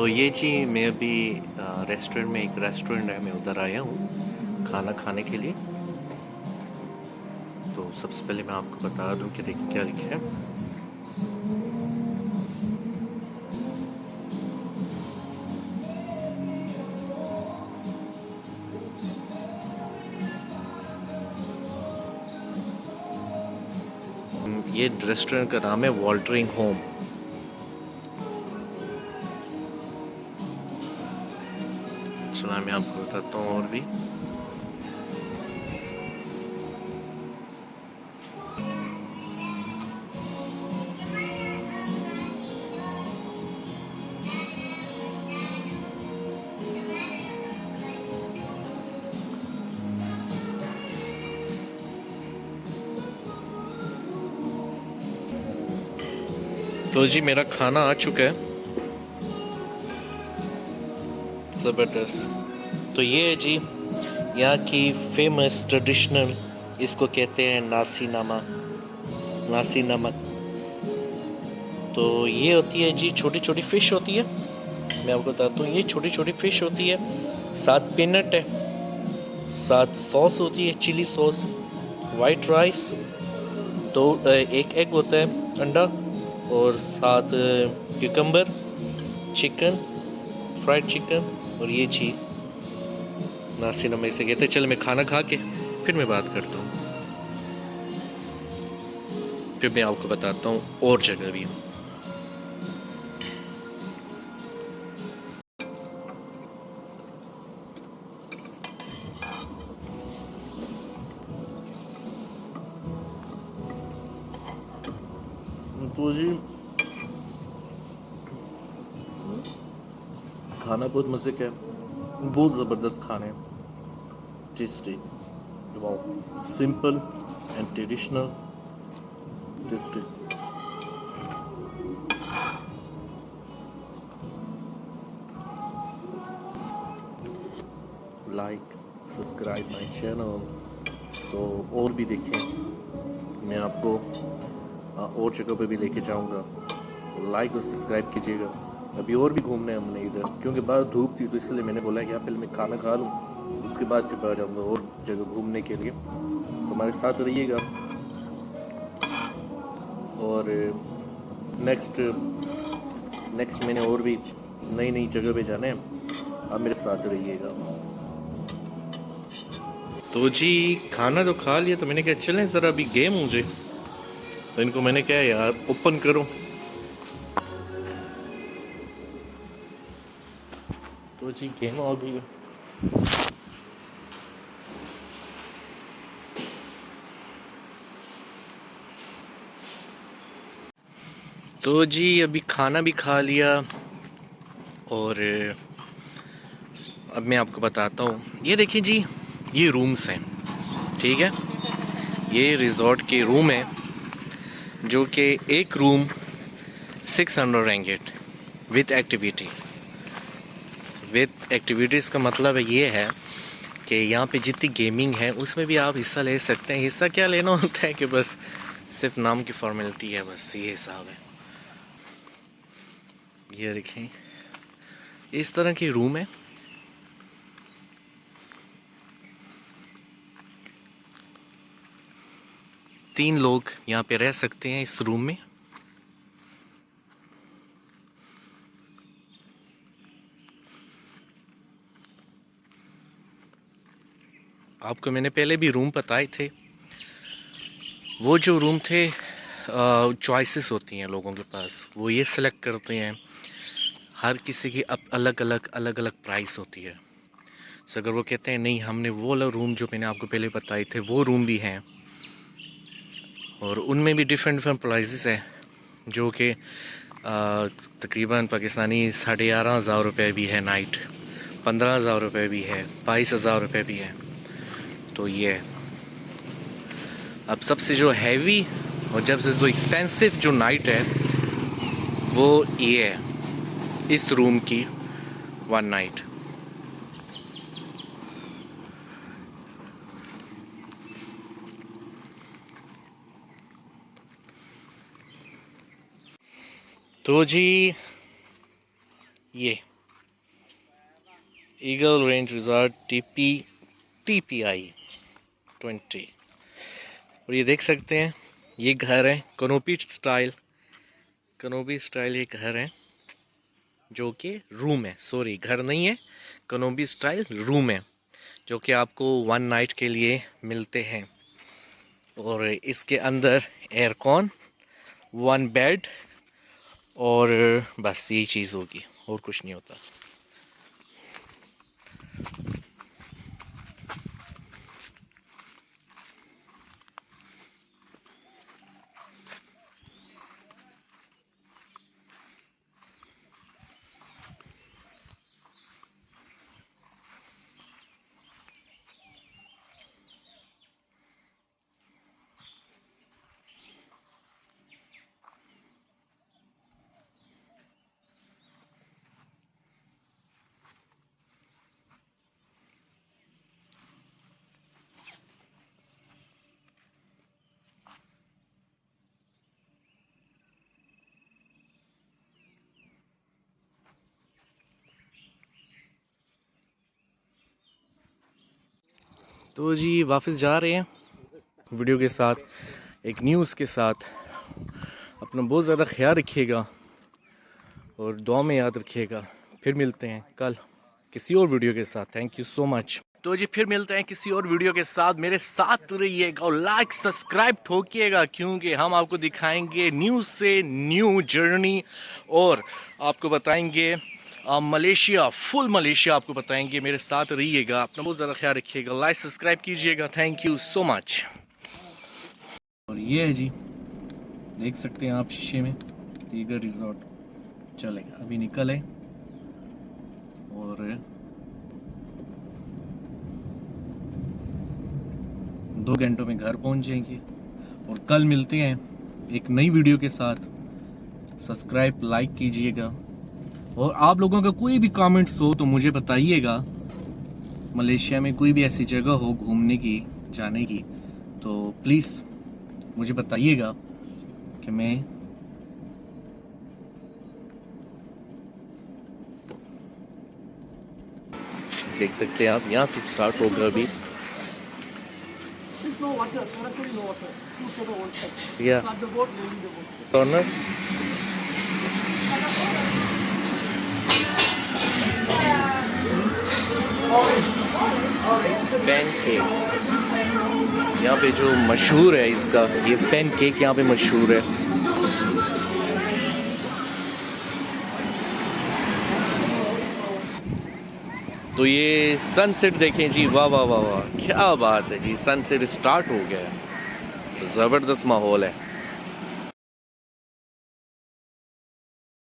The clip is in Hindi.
ये जी मैं अभी रेस्टोरेंट में, एक रेस्टोरेंट है, मैं उधर आया हूँ खाना खाने के लिए। तो सबसे पहले मैं आपको बता दूँ कि देखिए क्या लिखा है। ये रेस्टोरेंट का नाम है वॉल्टरिंग होम। चला मैं आपको बताता हूँ और भी। तो जी मेरा खाना आ चुका है, ज़बरदस्त। तो ये है जी यहाँ की फेमस ट्रेडिशनल, इसको कहते हैं नासी नमक, नासी नमक। तो ये होती है जी, छोटी छोटी फिश होती है। मैं आपको बताता हूँ, ये छोटी छोटी फिश होती है, साथ पीनट है, साथ सॉस होती है, चिली सॉस, वाइट राइस, तो एक एग होता है, अंडा, और साथ क्यूकम्बर, चिकन, फ्राइड चिकन, और ये चीज़ नासी नमक से कहते हैं। चल मैं खाना खा के फिर मैं बात करता हूँ, फिर मैं आपको बताता हूँ और जगह भी। तो जी खाना बहुत मज़े का है, बहुत ज़बरदस्त खाना है, tasty, wow, simple and traditional, tasty. Like subscribe my channel, तो और भी देखें, मैं आपको और जगह पे भी लेके जाऊंगा, तो लाइक और सब्सक्राइब कीजिएगा। अभी और भी घूमना है हमने इधर, क्योंकि बाहर धूप थी तो इसलिए मैंने बोला कि यहाँ पहले मैं खाना खा लूँ, उसके बाद फिर बाहर जाऊँगा और जगह घूमने के लिए। तो हमारे साथ रहिएगा, और नेक्स्ट नेक्स्ट मैंने और भी नई नई जगह पे जाना है, आप मेरे साथ रहिएगा। तो जी खाना तो खा लिया, तो मैंने कहा चलें ज़रा अभी गेम हो जाए। तो इनको मैंने कहा यार ओपन करो, तो जी गेम हो गई। तो जी अभी खाना भी खा लिया, और अब मैं आपको बताता हूँ, ये देखिए जी, ये रूम्स हैं, ठीक है, ये रिजॉर्ट के रूम है, जो कि एक रूम 600 रेंगेट विथ एक्टिविटीज़। विथ एक्टिविटीज़ का मतलब ये है कि यहाँ पे जितनी गेमिंग है उसमें भी आप हिस्सा ले सकते हैं। हिस्सा क्या लेना होता है कि बस सिर्फ नाम की फॉर्मेलिटी है, बस ये हिसाब है। ये देखें, इस तरह की रूम है। तीन लोग यहाँ पे रह सकते हैं इस रूम में। आपको मैंने पहले भी रूम बताए थे, वो जो रूम थे, चॉइसेस होती हैं लोगों के पास, वो ये सिलेक्ट करते हैं। हर किसी की अलग अलग प्राइस होती है। सो अगर वो कहते हैं नहीं, हमने वो वाला रूम जो मैंने आपको पहले बताए थे वो रूम भी हैं, और उनमें भी डिफरेंट डिफरेंट प्राइसेस है, जो कि तकरीबन पाकिस्तानी 11,500 रुपये भी है नाइट, 15,000 रुपये भी है, 22,000 रुपये भी है। तो ये है। अब सबसे जो हैवी और जब से जो एक्सपेंसिव जो नाइट है, वो ये है, इस रूम की 1 नाइट। तो जी ये ईगल रेंज रिजॉर्ट TPI 20। और ये देख सकते हैं, ये घर है कनोपी स्टाइल ये घर है, जो कि रूम है, सॉरी घर नहीं है, कनोपी स्टाइल रूम है, जो कि आपको 1 नाइट के लिए मिलते हैं। और इसके अंदर एयरकॉन, 1 बेड और बस यही चीज़ होगी और कुछ नहीं होता। तो जी वापस जा रहे हैं वीडियो के साथ, एक न्यूज़ के साथ। अपना बहुत ज़्यादा ख्याल रखिएगा और दुआ में याद रखिएगा। फिर मिलते हैं कल किसी और वीडियो के साथ। Thank you so much. तो जी फिर मिलते हैं किसी और वीडियो के साथ। मेरे साथ रहिएगा और लाइक सब्सक्राइब ठोकिएगा, क्योंकि हम आपको दिखाएंगे न्यू से न्यू जर्नी और आपको बताएंगे मलेशिया, फुल मलेशिया आपको बताएंगे। मेरे साथ रहिएगा, अपना बहुत ज़्यादा ख्याल रखिएगा, लाइक सब्सक्राइब कीजिएगा। Thank you so much. और ये है जी, देख सकते हैं आप शीशे में, ईगल रिजॉर्ट चलेगा, अभी निकले और 2 घंटों में घर पहुंच जाएंगे। और कल मिलते हैं एक नई वीडियो के साथ। सब्सक्राइब लाइक कीजिएगा और आप लोगों का कोई भी कमेंट्स हो तो मुझे बताइएगा। मलेशिया में कोई भी ऐसी जगह हो घूमने की, जाने की, तो प्लीज़ मुझे बताइएगा कि मैं देख सकते हैं आप, यहाँ से स्टार्ट होगा अभी। या कॉर्नर पैनकेक यहाँ पे जो मशहूर है, इसका ये पैनकेक यहाँ पे मशहूर है। तो ये सनसेट देखें जी, वाह वाह वाह वाह, क्या बात है जी, सनसेट स्टार्ट हो गया है, ज़बरदस्त माहौल है।